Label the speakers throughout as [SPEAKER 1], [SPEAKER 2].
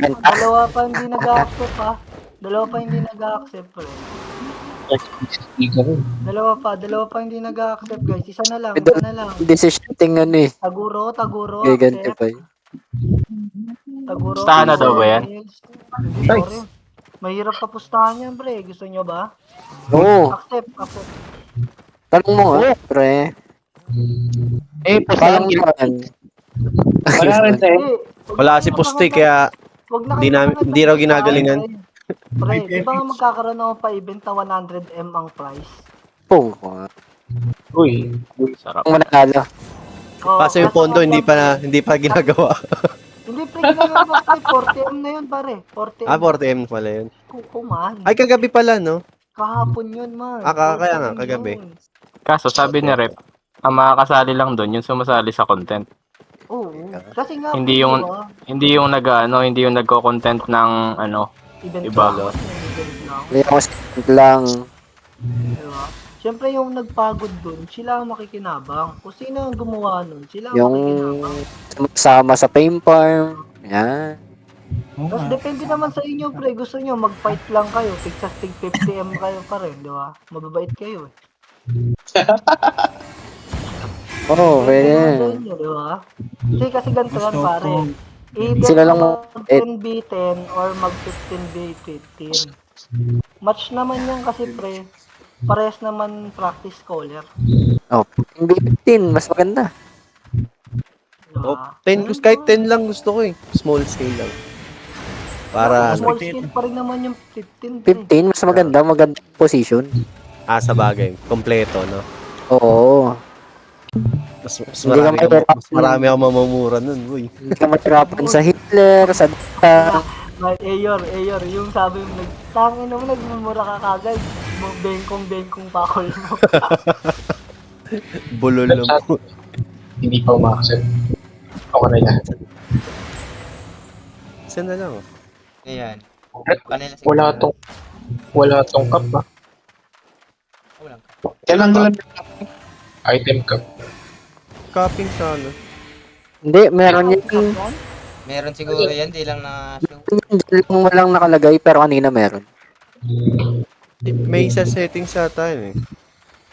[SPEAKER 1] Dalawa pa hindi nag-accept ha. Dalawa pa hindi nag-accept pre. Dalawa pa hindi nag-accept guys. Isa na lang.
[SPEAKER 2] Decision ano eh.
[SPEAKER 1] Taguro,
[SPEAKER 2] Gigante
[SPEAKER 1] accept.
[SPEAKER 2] pa eh.
[SPEAKER 1] Taguro,
[SPEAKER 3] Pustahan na daw ba yan?
[SPEAKER 1] Hindi sorry. Mahirap pa pustahan yan pre. Gusto nyo ba?
[SPEAKER 2] Oo.
[SPEAKER 1] Accept.
[SPEAKER 2] Tanong mo nga, pre.
[SPEAKER 4] Pustahan wala rin sa'yo.
[SPEAKER 5] Wala si Pusti kaya hindi raw ginagalingan.
[SPEAKER 1] Pre, di ba nga magkakaroon ako pa event na 100M ang price?
[SPEAKER 2] Oo.
[SPEAKER 4] Uy.
[SPEAKER 3] Sarap.
[SPEAKER 2] Ang manalo.
[SPEAKER 5] Kaso yung pondo hindi pa ginagawa.
[SPEAKER 1] Hindi pre, ginagawa pa 40M na yun pare. 40M.
[SPEAKER 5] 40M pala yun.
[SPEAKER 1] Kuman.
[SPEAKER 5] Ay, kagabi pala, no?
[SPEAKER 1] Kahapon yun man.
[SPEAKER 5] Kaya nga, kagabi.
[SPEAKER 3] Kaso sabi ni Rep, ang makakasali lang doon yung sumasali sa content.
[SPEAKER 1] Oo. Kasi nga,
[SPEAKER 3] Hindi yung hindi yung nagko-content ng
[SPEAKER 1] event
[SPEAKER 3] iba.
[SPEAKER 2] lang.
[SPEAKER 1] Diba? Siyempre yung nagpagod dun, sila ang makikinabang. Kung sino ang gumawa nun, sila ang
[SPEAKER 2] Yung
[SPEAKER 1] makikinabang.
[SPEAKER 2] sama sa Fame Farm. Yan.
[SPEAKER 1] Tapos depende naman sa inyo, pre. Gusto nyo, mag-fight lang kayo. Tig 50M kayo pa rin, di ba? Mababait kayo eh.
[SPEAKER 2] Oo,
[SPEAKER 1] Depende naman sa
[SPEAKER 2] pwede.
[SPEAKER 1] inyo, di ba? Kasi ganito yan, pare. Either
[SPEAKER 2] Sila lang
[SPEAKER 1] mag 10v10 or mag 15v15. Match naman yan kasi, pre. Parehas naman practice caller.
[SPEAKER 2] Oh, B15, mas maganda.
[SPEAKER 5] Oh,
[SPEAKER 1] Diba?
[SPEAKER 5] 10, kahit 10 lang gusto ko eh. Small scale lang. Para,
[SPEAKER 1] Small scale pa rin naman yung 15, pre.
[SPEAKER 2] 15, mas maganda position.
[SPEAKER 5] sa bagay. Kompleto, no?
[SPEAKER 2] Oo.
[SPEAKER 5] Mas
[SPEAKER 2] Hindi ka mahirapan.
[SPEAKER 5] marami ako mamamura nun, boy.
[SPEAKER 2] Hindi ka matirapan sa Hitler, sa Dota.
[SPEAKER 1] Ayor, yung sabi mo, tangin mo, nagmumura ka kagad. Bengkong pakol mo.
[SPEAKER 5] Bulol lang po.
[SPEAKER 4] Hindi pa umakasip. Ako na yan.
[SPEAKER 5] Isa na lang, oh.
[SPEAKER 6] Ayan.
[SPEAKER 4] Wala tong cup ba?
[SPEAKER 6] Walang
[SPEAKER 4] Kailan ko lang item cup.
[SPEAKER 5] Cupping sana.
[SPEAKER 2] Hindi, meron yan.
[SPEAKER 6] Meron siguro yan, di lang na show.
[SPEAKER 2] Diyan lang walang nakalagay, pero kanina meron.
[SPEAKER 5] May isa setting sa tayo eh.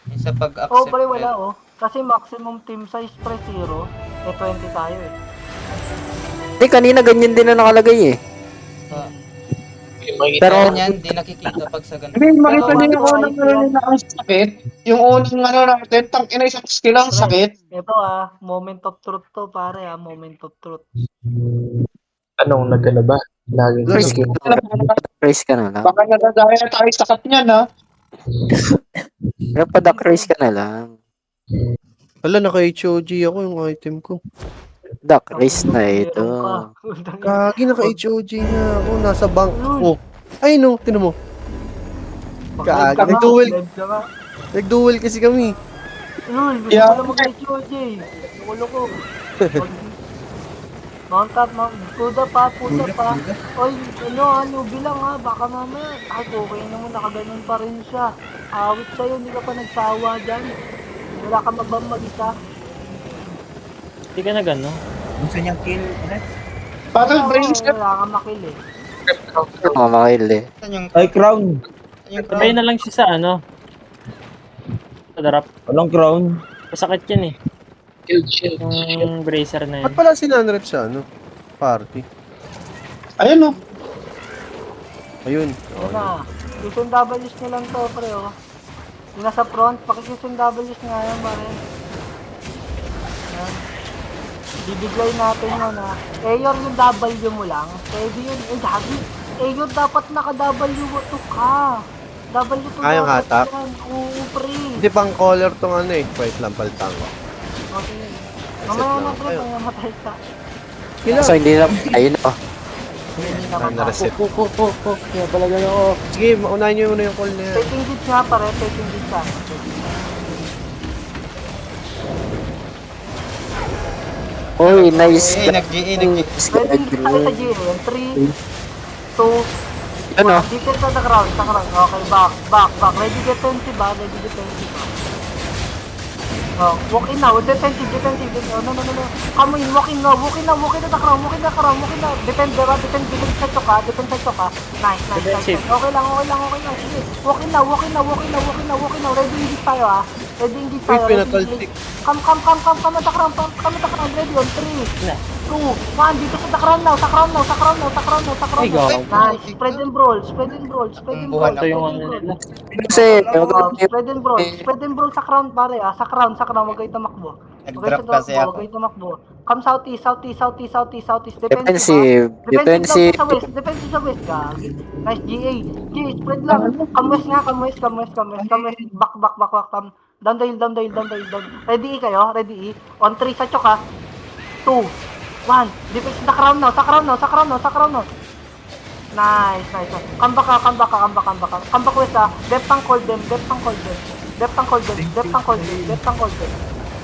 [SPEAKER 6] Yung sa pag-accept.
[SPEAKER 1] Oh, pre, wala oh. Kasi maximum team size pre 0. 20 tayo eh.
[SPEAKER 2] Hindi, kanina ganyan din na nakalagay eh.
[SPEAKER 6] Pero
[SPEAKER 2] Pero-
[SPEAKER 6] yan, di nakikita pag sa ganun.
[SPEAKER 4] Hindi, makita
[SPEAKER 1] Pero
[SPEAKER 4] niyo yung
[SPEAKER 1] wala
[SPEAKER 4] unang
[SPEAKER 1] yan.
[SPEAKER 4] na ang sakit. Yung unang natin, tangina isang skill ang sakit.
[SPEAKER 1] Ito moment of truth to pare moment of truth.
[SPEAKER 4] Anong nagkala ba? Lagi
[SPEAKER 2] Chris, Chris ka na lang.
[SPEAKER 4] Baka nadadaya tayo sa cut niyan, ha?
[SPEAKER 2] Pero padak race ka na lang.
[SPEAKER 5] Wala, naka-HOG ako yung item ko.
[SPEAKER 2] Duck race na ito.
[SPEAKER 5] Kagi, naka-HOG na ako. Nasa bank. Oh. Ay, no. Tinan mo. Kagi. Nag-duel kasi kami.
[SPEAKER 1] Lul,
[SPEAKER 4] Yeah.
[SPEAKER 1] wala mag-HOJ. Ulo ko. Mount up, puda pa. Oy, ano bilang ha, baka mamaya. Ay, okay naman, nakaganon pa rin siya. Awit sa'yo, hindi ka pa nagsawa dyan. Wala ka magbang mag-isa.
[SPEAKER 7] Hindi ka na gano.
[SPEAKER 8] Gusto niyang kill, ulit?
[SPEAKER 4] Battle brains ka.
[SPEAKER 1] Wala ka makill eh.
[SPEAKER 2] Mamakil eh.
[SPEAKER 6] Saan yung
[SPEAKER 8] Ay, crown.
[SPEAKER 7] Sabay na lang siya sa sa drop.
[SPEAKER 8] Walang crown.
[SPEAKER 7] Masakit yan eh.
[SPEAKER 4] Shield.
[SPEAKER 7] Yung bracer na
[SPEAKER 5] Ba't
[SPEAKER 7] yun.
[SPEAKER 5] pala sinanrep sa party?
[SPEAKER 4] Ayun, no?
[SPEAKER 5] Ayun.
[SPEAKER 1] Ayun na. Mission W's nyo lang to, pre, oh. Yung nasa front, pakikison W's nga yan, pare. Yan. Bibigay natin yun, ha. Ayor yung W mo lang. Pwede yun. Dagi. Ayor dapat naka-W to ka. W to
[SPEAKER 5] Ah, yung
[SPEAKER 1] dapat
[SPEAKER 5] hatak?
[SPEAKER 1] yan. Oo, pre.
[SPEAKER 5] Hindi pang color tong eh. Wait lang, paltang.
[SPEAKER 1] Okay. Mamaya na, pre,
[SPEAKER 5] Ayun.
[SPEAKER 1] kaya matay ka.
[SPEAKER 2] So hindi na, ayun o.
[SPEAKER 1] Hindi naman
[SPEAKER 5] Na-reset.
[SPEAKER 2] Kaya pala gano'n ako.
[SPEAKER 5] Sige, maunahin nyo muna yung call na yan.
[SPEAKER 1] Taking good nga, pare. Taking good ka.
[SPEAKER 2] Uy, nice.
[SPEAKER 6] nag-GA.
[SPEAKER 1] Pwede tayo sa GA. 3, 2,
[SPEAKER 2] Ano?
[SPEAKER 1] dito sa ground, Okay, back. Ready get 20 ba? Ready get 20 ba? Oh, walk in now. Defensive. Oh, no. Come in, walk in now. Walk in na the crown. Defend, diba? Defend sa choka. Nice.
[SPEAKER 7] Defensive.
[SPEAKER 1] Okay lang. Sige. Walk in now. Ready engage tayo, ah. Ready engage tayo.
[SPEAKER 5] Wait, pinataltik.
[SPEAKER 1] Come at the crown. Ready on 3, 2, 1. Dito sa crown now. Sa crown.
[SPEAKER 7] Ay, gago.
[SPEAKER 1] Nice. Spread and brawl.
[SPEAKER 6] Buhan
[SPEAKER 7] Ito yung ano nila.
[SPEAKER 2] Kasi,
[SPEAKER 1] Spread and brawl sa crown pare ah. Sa crown. Huwag kayo tumakbo.
[SPEAKER 6] Nag-drop kasi ako.
[SPEAKER 1] Huwag kayo tumakbo. Come southeast.
[SPEAKER 2] defensive.
[SPEAKER 1] Defensive lang sa west. Gagi. Nice GA. Spread lang. Come west. Back. Down the hill. Ready kayo? Ready? On 3 sa chok ha. 2, 1. Defense sa crown now. Nice. Come back west ah. Depth ang cold them.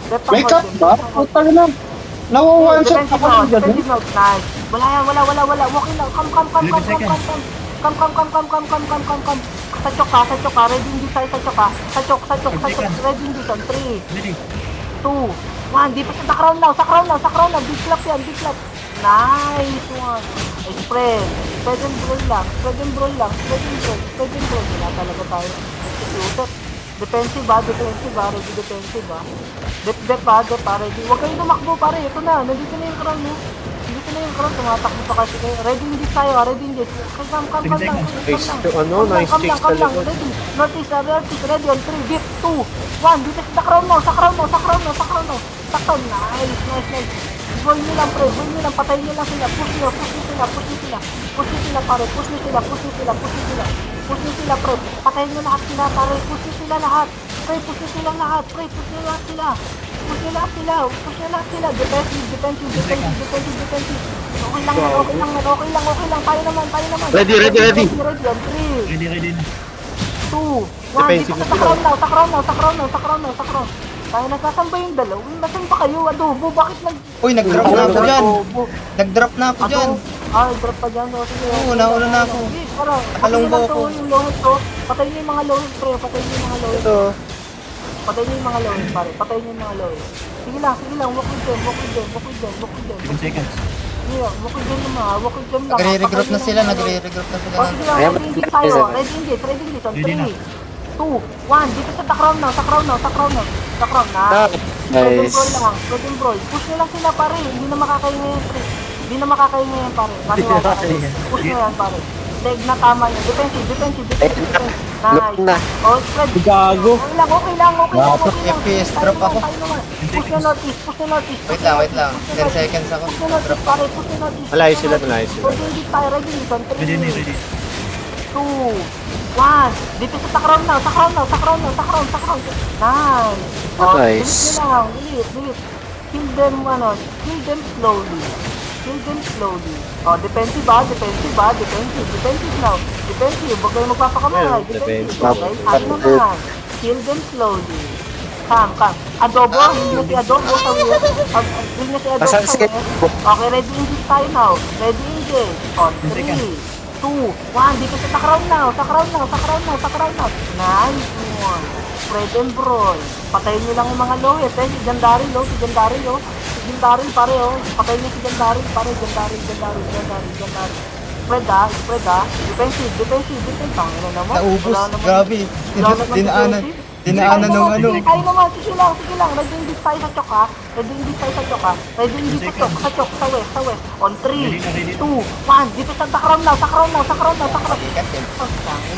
[SPEAKER 4] Wake up ba? Puta na. Nawawan shot ako ng gano'n.
[SPEAKER 1] Defensive mode. Nice. Wala. Walking now. Come. Sa chok ha. Ready hindi tayo sa chok ha. Sa chok. Ready hindi son. 3, 2, 1. Di pa sa crown now. Big clap yan. Nice one. Spread and brawl lang. Wala talaga tayo. Executed. Defensive ba? Ready defensive ba? Dep ready. Huwag kayong tumakbo pare. Ito na. Nandito na yung crown mo. Tumatakbo pa kasi kayo. Ready engage tayo. Come lang.
[SPEAKER 5] Nice kicks
[SPEAKER 1] Come lang.
[SPEAKER 5] talaga.
[SPEAKER 1] Ready. Northeast. Ready on 3, dip, 2, 1. Dito sa crown now. Sakto. Nice. Boy nyo lang pre. Patayin nyo lang sila. Push nyo sila pare. Push nyo sila pre. Patayin nyo lahat sila pare. Push nyo sila lahat. Push nyo lahat sila. Defensive. Okay lang. Tayo naman.
[SPEAKER 3] Ready.
[SPEAKER 1] Ready on 3,
[SPEAKER 8] Ready.
[SPEAKER 1] 2, 1. Dito sa crown now. Tayo nagkasamba yung dalaw. Nasaan pa kayo? Adobo, bakit
[SPEAKER 6] Uy, nag-drop na ako dyan. Nag-drop na ako dyan.
[SPEAKER 1] Drop pa dyan. Sige.
[SPEAKER 6] Oo, nauna na ako.
[SPEAKER 1] Sige, tara.
[SPEAKER 6] Nakalunggo
[SPEAKER 1] Patayin
[SPEAKER 6] ako.
[SPEAKER 1] lang to, yung lowest ko. Patayin niyo yung mga lowest, pre. Patayin niyo yung mga lowest.
[SPEAKER 5] Ito.
[SPEAKER 1] Patayin niyo yung mga lowest, pare. Patayin niyo yung mga lowest. Sige lang. Walk with them.
[SPEAKER 8] 7 seconds.
[SPEAKER 1] Sige, walk with them naman. Walk with them lang.
[SPEAKER 6] Nagre-regroup na sila.
[SPEAKER 1] O, sige lang.
[SPEAKER 2] Ayan,
[SPEAKER 1] Ready engage tayo. Ready engage. On
[SPEAKER 8] Ready na.
[SPEAKER 1] 3, 2, 1. Dito sa crown now. Sa crown na.
[SPEAKER 2] Nice.
[SPEAKER 1] Spread and brawl. Push nyo lang sila pare. Hindi na makakain ngayon pre. Pare. Push nyo yan pare. Leg na tama nyo. Defensive.
[SPEAKER 2] Look na.
[SPEAKER 1] Oh, spread.
[SPEAKER 8] Gago.
[SPEAKER 1] Okay lang.
[SPEAKER 6] FPS drop ako.
[SPEAKER 1] Push nyo northeast.
[SPEAKER 6] Wait lang. 10 seconds ako.
[SPEAKER 1] Push nyo northeast pare. Push nyo northeast.
[SPEAKER 5] Malayo sila.
[SPEAKER 1] Ready tayo. Ready.
[SPEAKER 8] ready.
[SPEAKER 1] 2, 1. Dito sa crown now. Nice. Oh,
[SPEAKER 2] Nice.
[SPEAKER 1] Bilis. Kill them slowly. Oh, defensive now. Defensive. Huwag kayo magpapakamay. Defensive. Okay? Ano naman? Kill them slowly. Come. Adobo. Hindi na si Adobo sa wheel.
[SPEAKER 2] Asan si-
[SPEAKER 1] Okay, ready engage tayo now. Ready engage. On 3, 2, 1. Dito sa crown now. Nice one. Spread and brawl. Patayin nyo lang yung mga lowest. Si Gandari pare oh. Patayin nyo si Gandari pare. Gandari. Spread ah. Defensive. Tangina naman.
[SPEAKER 6] Naubos.
[SPEAKER 1] Wala naman.
[SPEAKER 6] Grabe. Dinaanan ng ano.
[SPEAKER 1] Sige, tayo naman. Sige lang. Ready engage tayo sa chok ha. Ready engage sa chok. Sa west. On 3, 2, 1. Dito sa crown now. Tangina,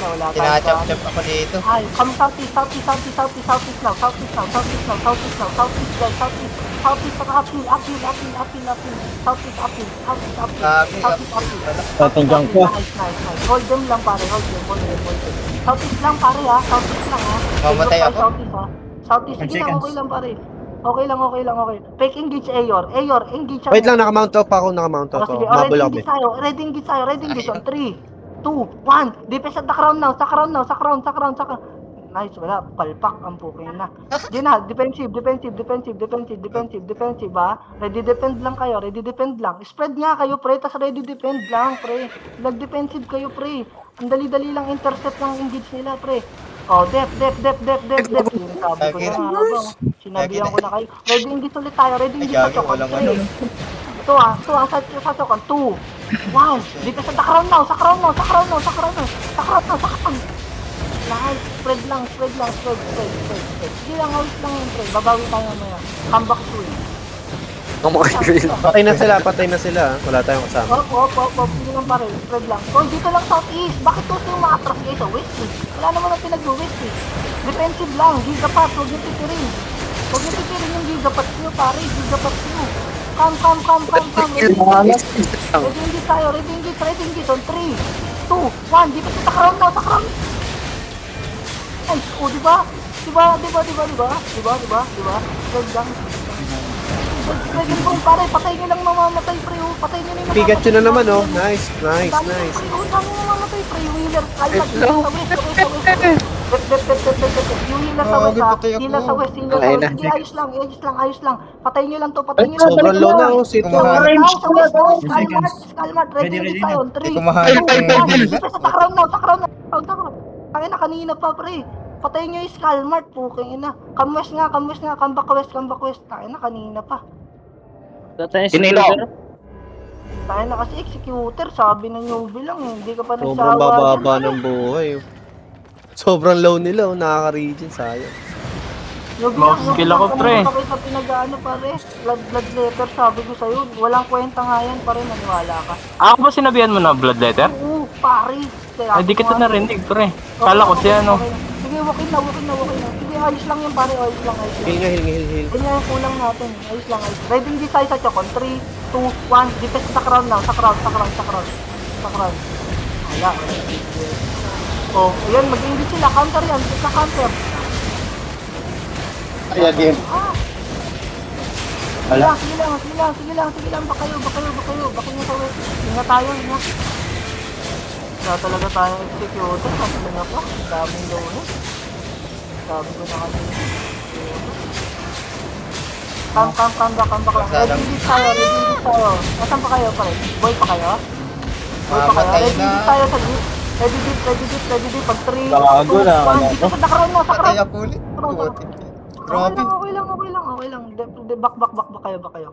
[SPEAKER 1] wala tayo.
[SPEAKER 6] Tinachap-chap ako dito.
[SPEAKER 1] Ay, come southeast now. Southeast,
[SPEAKER 8] Tatanggang ko.
[SPEAKER 1] Nice. Hold them lang pare, hold them. Southeast lang pare ha,
[SPEAKER 6] Mamatay ako.
[SPEAKER 1] Southeast, sige lang, okay lang pare. Okay lang. Fake engage Ayor, engage.
[SPEAKER 5] Wait lang, naka-mount up ako.
[SPEAKER 1] Sige,
[SPEAKER 5] Mabul ako.
[SPEAKER 1] ready engage tayo. On 3, 2, 1. Defense at the crown now. Sa crown. Nice, wala. Palpak ang puking na. Di na, defensive ba? Ready defend lang. Spread nga kayo, pre. Tas ready defend lang, pre. Nag-defensive kayo, pre. Ang dali-dali lang intercept ng engage nila, pre. Oh, dep. Sabi ko na nga ba. Sinabihan ko na kayo. Ready hindi ulit tayo. Ready
[SPEAKER 6] Ay,
[SPEAKER 1] hindi sa
[SPEAKER 6] gago,
[SPEAKER 1] chokon.
[SPEAKER 6] walang ano.
[SPEAKER 1] 3. Ito sa chokon. 2. 1. Dito sa crown now. Sa crown. Lahat. Spread lang. Spread. Sige lang, hawis lang yun, pre. Babawi tayo mamaya. Come back to it.
[SPEAKER 2] Ang mga drill.
[SPEAKER 5] Patay na sila. Wala tayong kasama.
[SPEAKER 1] Op. Sige lang pare. Spread lang. Oh, dito lang southeast. Bakit to yung ma-atras kayo sa west eh? Wala naman ang pinag-west eh. Defensive lang. Gigapat. Huwag yung titirin. Huwag yung titirin yung gigapat nyo pare. Gigapat nyo. Come. Ready hindi tayo. Ready hindi. On 3, 2, 1. Dito sa crown now. Sa crown. Ay, oh, diba? Spread lang. Spread yung pare. Patay nyo lang mamamatay pre. Patay nyo na yung
[SPEAKER 5] Pikachu na naman, oh. Nice.
[SPEAKER 1] Dami mamamatay pre. Wheeler. Kalmat. Sa west. Yung healer sa west ha. Healer sa west. Sige, ayos lang. Patay nyo lang to.
[SPEAKER 5] Sobrang low na, oh. Sito.
[SPEAKER 1] Sa west. Kalmat. Ready tayo. 3, 2, 1. Sa crown now. Tangin na kanina pa pre. Patay nyo yung Skalmart po. Come west nga. Come back west. Tangin na kanina pa.
[SPEAKER 7] Tatay si
[SPEAKER 4] Pinilo.
[SPEAKER 7] Silver.
[SPEAKER 1] Tayo na kasi executor, sabi ng newbie lang eh. Hindi ka pa
[SPEAKER 5] Sobrang
[SPEAKER 1] nagsawa.
[SPEAKER 5] bababa ng buhay. Oh. Sobrang low nila, oh. Nakaka-regen, sayang.
[SPEAKER 3] Low skill ako, pre.
[SPEAKER 1] Kapag sa pinag-ano pare, blood letter, sabi ko sa'yo, walang kwenta nga yan pare, maniwala ka.
[SPEAKER 3] Ako ba sinabihan mo na blood letter?
[SPEAKER 1] Oo, pare.
[SPEAKER 3] Ay, di kita narinig, pre. Kala ko siya, no?
[SPEAKER 1] Sige, walk-in na. Sige, ayos lang yan pare, ayos lang.
[SPEAKER 5] Heal.
[SPEAKER 1] Ganyan yung kulang natin, ayos lang. Ready hindi tayo sa chokon, 3, 2, 1, dito sa crown now, sa crown. Wala. Oh, ayan, mag-ingit sila, counter yan, sa counter.
[SPEAKER 4] Ay, again. Wala.
[SPEAKER 1] Sige lang, bakayo. Baka nyo sa west. Ingat tayo. Wala talaga tayo executor, kasi nga pa, daming lono. Sabi ko na kasi. Come back lang. Ready hindi tayo. Nasaan pa kayo pare? Boy pa kayo? Ready hindi tayo sa jeep. Ready deep. Pag 3, 2, 1, dito sa crown na, sa
[SPEAKER 6] Patay
[SPEAKER 1] crown.
[SPEAKER 6] ako ulit. Putik. Grabe.
[SPEAKER 1] Okay lang. Back kayo.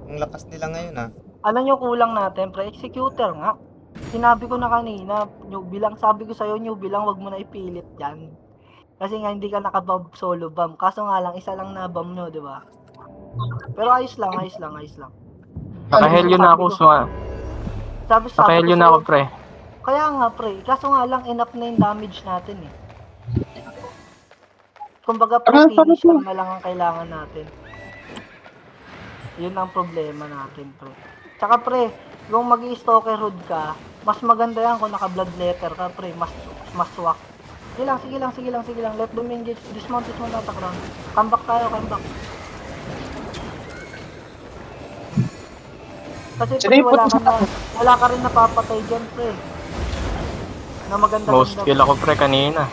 [SPEAKER 6] Ang lakas nila ngayon ah.
[SPEAKER 1] Ano yung kulang natin, pre? Executor nga. Sinabi ko na kanina, sabi ko sa'yo, bilang wag mo na ipilit yan. Kasi nga hindi ka naka-bomb solo bomb. Kaso nga lang, isa lang na bomb nyo, di ba? Pero ayos lang.
[SPEAKER 3] Nakahelyo na ako,
[SPEAKER 1] Sabi
[SPEAKER 3] nakahelyo
[SPEAKER 1] ko
[SPEAKER 3] na ako,
[SPEAKER 1] sa'yo,
[SPEAKER 3] pre.
[SPEAKER 1] kaya nga, pre. Kaso nga lang, enough na yung damage natin eh. Kumbaga, finish na lang ang kailangan natin. Yun ang problema natin, pre. Tsaka, pre, kung mag-i-stalker hood ka, mas maganda yan kung naka-blood letter ka, pre. Mas swak. Sige lang. Let them engage. Dismount tatakran. Come back tayo. Kasi, pre, wala ka rin napapatay dyan, pre. Na maganda.
[SPEAKER 3] Low skill ako, pre, kanina.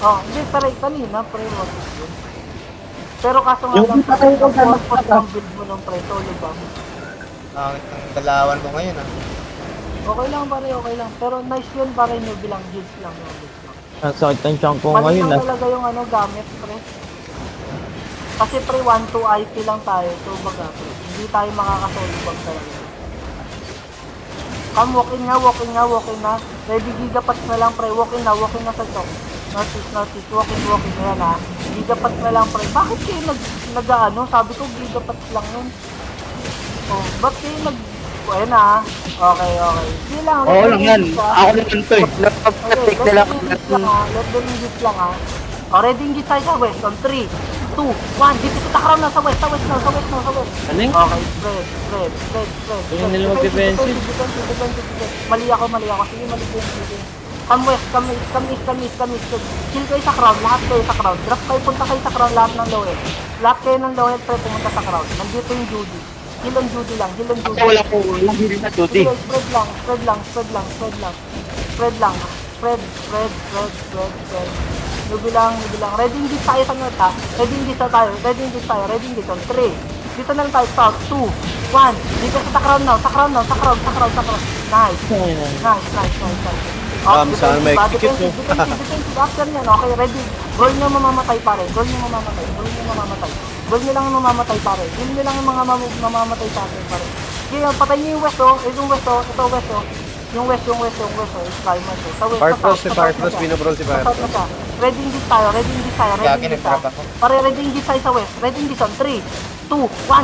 [SPEAKER 1] Oh, hindi, pre, kanina, pre, wag yun. Pero kaso nga lang, pre, ang build mo ng pre, solo bomb.
[SPEAKER 6] Pangit ng dalawan ko ngayon ah.
[SPEAKER 1] Okay lang. Pero nice yun, pare, nyo bilang guilds lang.
[SPEAKER 7] Ang sakit ang chunk ko
[SPEAKER 1] Mali
[SPEAKER 7] ngayon
[SPEAKER 1] lang talaga yung gamit, pre. Kasi pre, 1-2 IP lang tayo, so baga, pre, hindi tayo makakasolo bomb talaga. Come, walk in na. Ready, gigapats na lang, pre. Walk in na sa chok. Northeast, walk in, yan ha. Gigapats na lang, pre. Bakit kayo nag-ano? Sabi ko, gigapats lang yun. Oh, ba't kayo ayan ha. Okay. Sige lang.
[SPEAKER 4] Oo lang yan. Ako naman to eh.
[SPEAKER 2] Napapatake na lang.
[SPEAKER 1] Let them engage lang ha. O, ready engage tayo sa west. On 3, 2, 1. Dito sa takram na sa west.
[SPEAKER 7] Aling?
[SPEAKER 1] Okay, spread.
[SPEAKER 7] Yung nila mag-defensive.
[SPEAKER 1] Mali ako. Sige, mali ko yun. Come west, come east. Kill kayo sa crowd, lahat kayo sa crowd. Drop kayo, punta kayo sa crowd, lahat ng lowhead. Lahat kayo ng lowhead, pre, pumunta sa crowd. Nandito yung Judy. Heal on Judy lang.
[SPEAKER 4] Wala ko. Walang hindi na duty.
[SPEAKER 1] Sige, spread lang. Nubi lang. Ready engage tayo sa north ha. Ready engage tayo. On 3. Dito na lang tayo. South. 2, 1. Dito sa crowd now. Sa crowd. Nice.
[SPEAKER 5] Saan may kikip mo?
[SPEAKER 1] Defensive. After nyan. Okay, ready. Goal nyo mamamatay pare. Goal nyo lang yung mamamatay pare. Goal nyo lang yung mga mamamatay sa atin pare. Sige, patay nyo yung west oh. Yung west oh. Ito west oh. Yung west oh. Is Calmas oh. Sa west.
[SPEAKER 5] Farfrost, si
[SPEAKER 1] sa south
[SPEAKER 5] Farfrost,
[SPEAKER 1] na siya.
[SPEAKER 5] binabrol si
[SPEAKER 1] Sa south na
[SPEAKER 5] Farfrost.
[SPEAKER 1] siya. Ready English tayo.
[SPEAKER 6] Gagi, nag-trap ako.
[SPEAKER 1] Pare, ready English tayo sa west. Ready English on 3, 2, 1.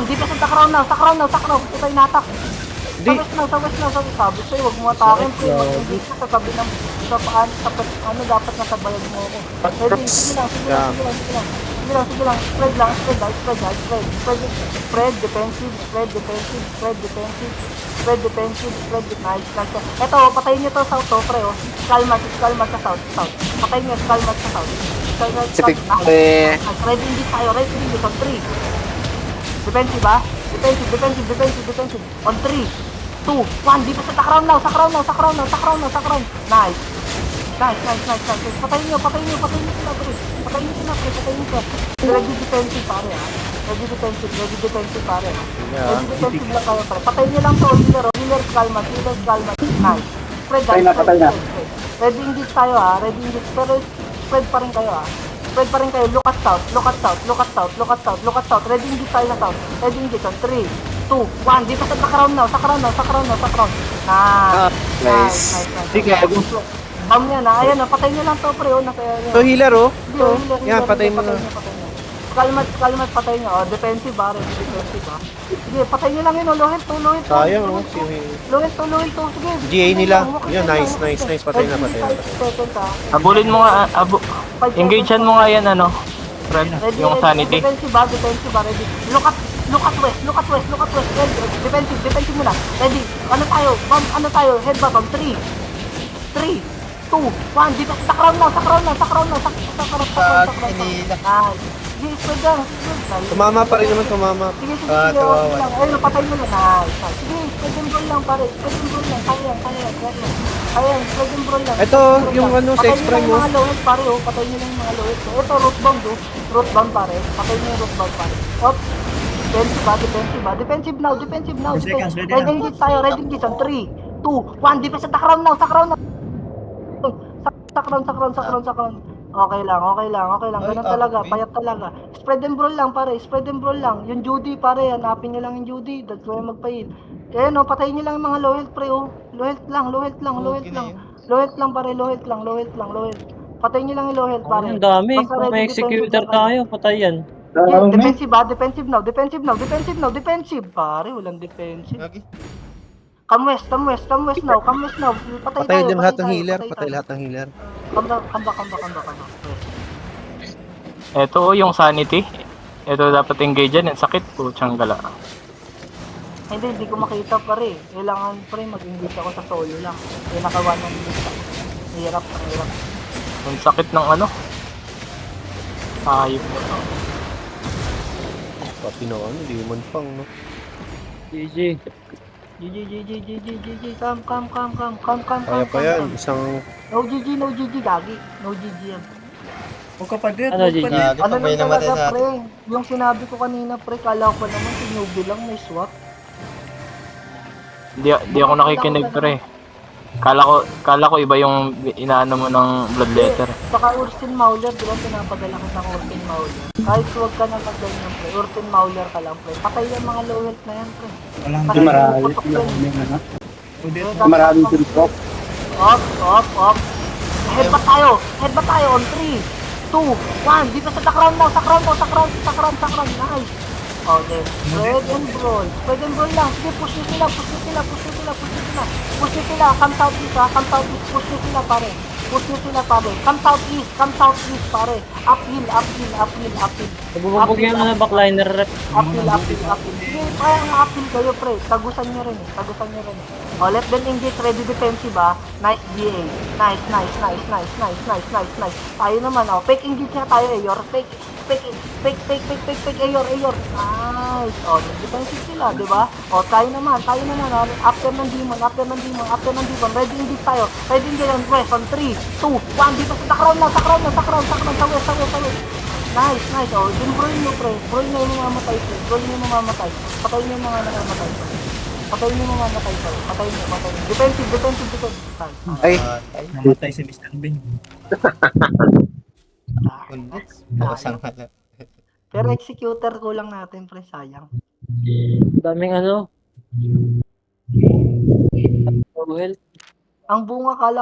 [SPEAKER 1] Defense sa crown now. Sa crown. Ito yung natak. Sa west now. Sabi sa'yo, huwag mo atakin. Pre, mag-engage ka sa tabi ng ano dapat nasa bayag mo ako. Ready, sige lang. Spread lang. Spread defensive. Nice. Eto, patayin nyo to south to, pre, oh. Calma sa south. Patayin nyo, Calma sa south.
[SPEAKER 2] Sipig,
[SPEAKER 1] Nice. Ready English tayo. Ready English on 3. Defensive, ah. Defensive. On 3, 2, 1. Dito sa crown now. Sa crown. Nice. Patayin nyo sila, pre. Patayin nyo sila. Ready defensive, pare, ah. Ready defensive, pare, ah. Ready defensive lang kayo, pare. Patayin nyo lang to, healer, Calma. Nice. Spread, ah. Ready English tayo, ah. Ready English. Pero spread pa rin kayo, ah. Look at south. Ready English tayo na south. Ready English on 3, 2, 1. Dito sa crown now. Nice.
[SPEAKER 5] Sige,
[SPEAKER 1] Bam yan, ah. Ayan, ah. Patay nyo lang to, pre, oh.
[SPEAKER 5] So healer oh.
[SPEAKER 1] Yan,
[SPEAKER 5] patay mo na.
[SPEAKER 1] Kalmat, patay nyo. Oh, defensive, ah. Defensive, ah. Sige, patay nyo lang yun, oh. Lohit to.
[SPEAKER 5] Sayang oh.
[SPEAKER 1] Lohit to. Sige.
[SPEAKER 5] GA nila.
[SPEAKER 1] Yan,
[SPEAKER 5] Nice. Patay na.
[SPEAKER 1] Seconds, ah.
[SPEAKER 3] Abulin mo nga, engagean mo nga yan, ano, Fred, yung sanity.
[SPEAKER 1] Defensive, ready. Look at west. Ready. Defensive muna. Ready. Ano tayo? Head button. 3, 2, 1. Dito sa crown now. Nice. Sige, spread lang.
[SPEAKER 5] Tumama pa rin naman, tumama.
[SPEAKER 1] Sige, okay lang. Ayun, patay mo na. Nice. Sige, spread and roll lang, pare. Kaya. Spread and roll lang.
[SPEAKER 5] Ito, yung ano,
[SPEAKER 1] Patay
[SPEAKER 5] sex
[SPEAKER 1] nyo lang
[SPEAKER 5] prime
[SPEAKER 1] yung
[SPEAKER 5] mo.
[SPEAKER 1] mga lowest, pare, oh. Patay nyo lang yung mga lowest. Ito, root bomb, pare. Patay nyo yung root bomb, pare. Op. Defensive now.
[SPEAKER 8] Seconds, ready
[SPEAKER 1] Ready
[SPEAKER 8] na.
[SPEAKER 1] engage tayo. Ready engage on 3, 2, 1. Defense sa crown now. Sa crown. Okay lang. Ganun talaga. Payat talaga. Spread and brawl lang, pare. Yung Judy, pare. Hanapin nyo lang yung Judy. That's why magpail. Kaya no, patayin nyo lang yung mga low health, pre, oh. Low health lang, pare. Patayin nyo lang yung low health, pare.
[SPEAKER 7] Ang dami.
[SPEAKER 1] Basta
[SPEAKER 7] Kung may
[SPEAKER 1] ready defensive
[SPEAKER 7] executor
[SPEAKER 1] lang kayo.
[SPEAKER 7] tayo, patay yan.
[SPEAKER 1] Yeah, defensive now. Pare, walang defensive.
[SPEAKER 6] Gagi.
[SPEAKER 1] Come west now.
[SPEAKER 5] Patay din lahat ng healer.
[SPEAKER 1] Come back.
[SPEAKER 3] Ito, yung sanity. Ito dapat engagean, yung sakit po, gala.
[SPEAKER 1] Hindi ko makita pare. Kailangan pare mag-engage ako sa solo lang. Kaya nakawan ng lista. Hirap.
[SPEAKER 3] Yung sakit ng ano. Ayop mo.
[SPEAKER 5] Pati na ano, demon pang no.
[SPEAKER 7] GG.
[SPEAKER 1] GG. Come.
[SPEAKER 5] Kaya pa yan, isang
[SPEAKER 1] No GG, gagi. No GG yan.
[SPEAKER 8] Huwag ka pa din.
[SPEAKER 7] Ano, GG?
[SPEAKER 6] Gagi,
[SPEAKER 1] Ano
[SPEAKER 6] pabay
[SPEAKER 1] lang
[SPEAKER 6] namatay
[SPEAKER 1] talaga,
[SPEAKER 6] sa atin.
[SPEAKER 1] pre? Yung sinabi ko kanina, pre, kala ko pa naman si Newbie lang may swap.
[SPEAKER 3] Di ako nakikinig, pre. Kala ko iba yung inaano mo ng bloodletter.
[SPEAKER 1] Saka Ursin Mauler, di ba pinapadala ka ng Ursin Mauler? Kahit huwag ka na mag-ganyan, pre. Ursin Mauler ka lang, pre. Patay yung mga low health na yan, pre.
[SPEAKER 8] Walang
[SPEAKER 1] Patay yung putok yan.
[SPEAKER 8] Maraming tintok.
[SPEAKER 1] Off. Headbutt tayo on 3, 2, 1. Dito sa crown now. Nice. Okay. Spread and roll lang. Sige, push nyo sila. Come southeast, push nyo sila, pare. Come southeast, pare. Uphill.
[SPEAKER 7] Nagbububog yan na backliner rep.
[SPEAKER 1] Uphill. Sige, kaya nga uphill kayo, pre. Tagusan nyo rin. Oh, let them engage. Ready defensive, ah. Nice GA. Nice. Tayo naman, oh. Fake engage na tayo, Ayor. Fake Ayor. Nice. Oh, defensive sila, di ba? Oh, tayo naman, oh. After ng demon. Ready engage tayo. Ready engage on west. On 3, 2, 1. Dito sa crown now. Sa west. Nice. Oh, din brawl nyo, pre. Brawl nyo yung mamamatay, pre. Patayin nyo yung mga nakamatay, pre. Patay nyo. Defensive.
[SPEAKER 5] ay,
[SPEAKER 8] Namatay si Mr. Bean.
[SPEAKER 6] Kundits. Bawas ang hala.
[SPEAKER 1] Pero executor kulang natin, pre, sayang.
[SPEAKER 7] Daming ano. Health.
[SPEAKER 1] Ang bunga kala